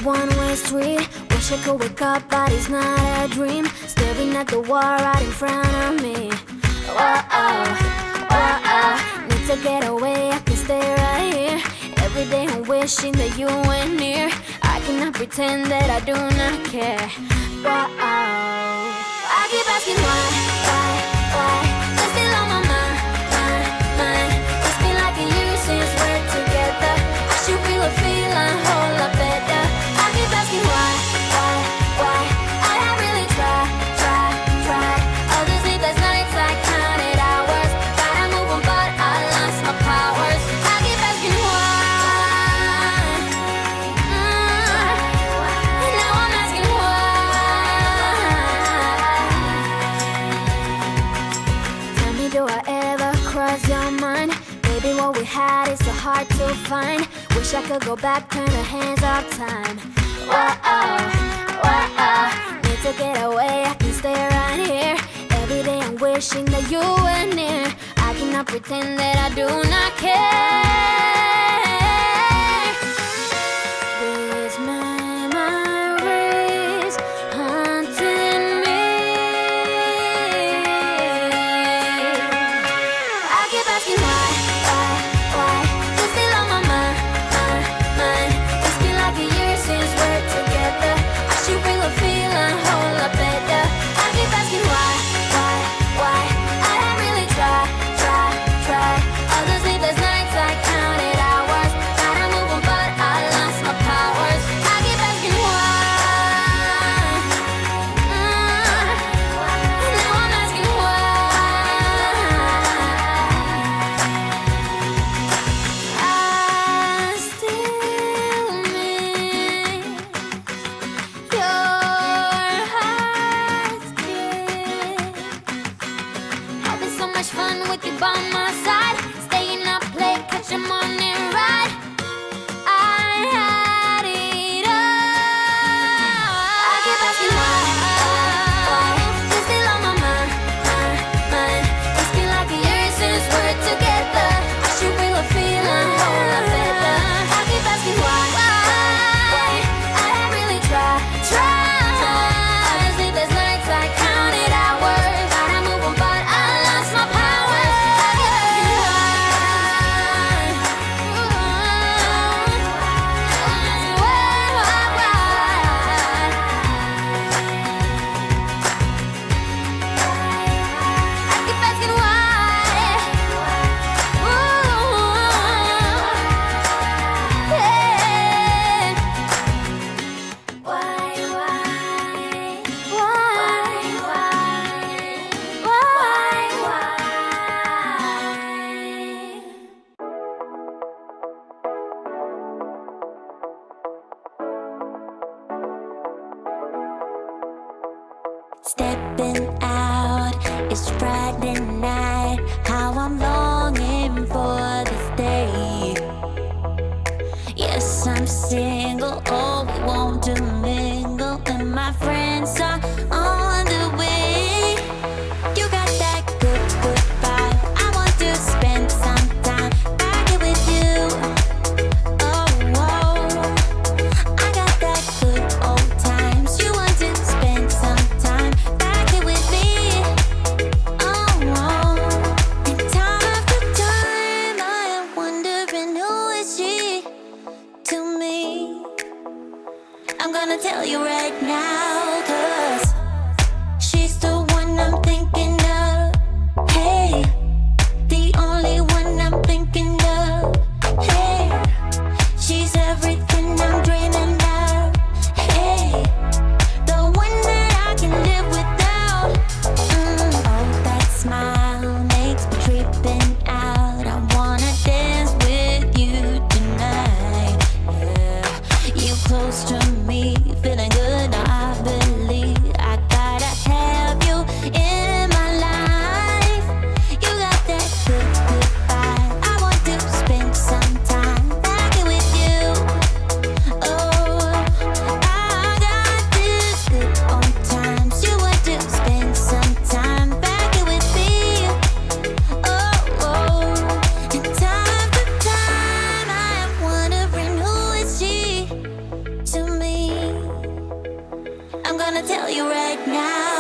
one-way street. Wish I could wake up, but it's not a dream. Staring at the wall right in front of me. Whoa-oh, whoa-oh. Need to get away, I can stay right here. Every day I'm wishing that you were near. I cannot pretend that I do not care. Whoa-oh. I keep asking why? You're still on my mind. It's been like a year since we're together. I should feel a feeling whole lot better. I keep asking why? I have really tried. All those sleepless nights I counted hours. Tried to move on but I lost my powers. I keep asking why. And now I'm asking why. Tell me, do I ever cross your mind? Baby, what we had is so hard to find. Wish I could go back, turn the hands of time. Whoa-oh. Need to get away, I can stay right here. Every day I'm wishing that you were near. I cannot pretend that I do not care. These memories haunting me. I keep asking why? You're still on my mind. It's been like a year since we're together. I should feel a feeling whole lot better. I keep asking why? I have really tried. All those sleepless nights I counted hours. Tried to move on but I lost my powers. I keep asking why. And now I'm asking why. I still miss your heart's kiss. Having so much fun with you by my side. Staying up late, catch a morning ride. I had it all. I keep asking why. You're still on my mind. It's been like a year since we're together. I should feel a feeling whole lot better. I keep asking why. I have really tried. All the sleepless nights I counted hours. Tried to move on but I lost my powers. I keep asking I keep asking why. Stepping out, it's Friday night. How I'm longing for this day. Yes, I'm single. Oh, we want to mingle, and my friends are on the way. You got that good vibe. I want to spend some time back here with you. Oh, I got that good old times. You want to spend some time back here with me. Oh, gonna tell you right now.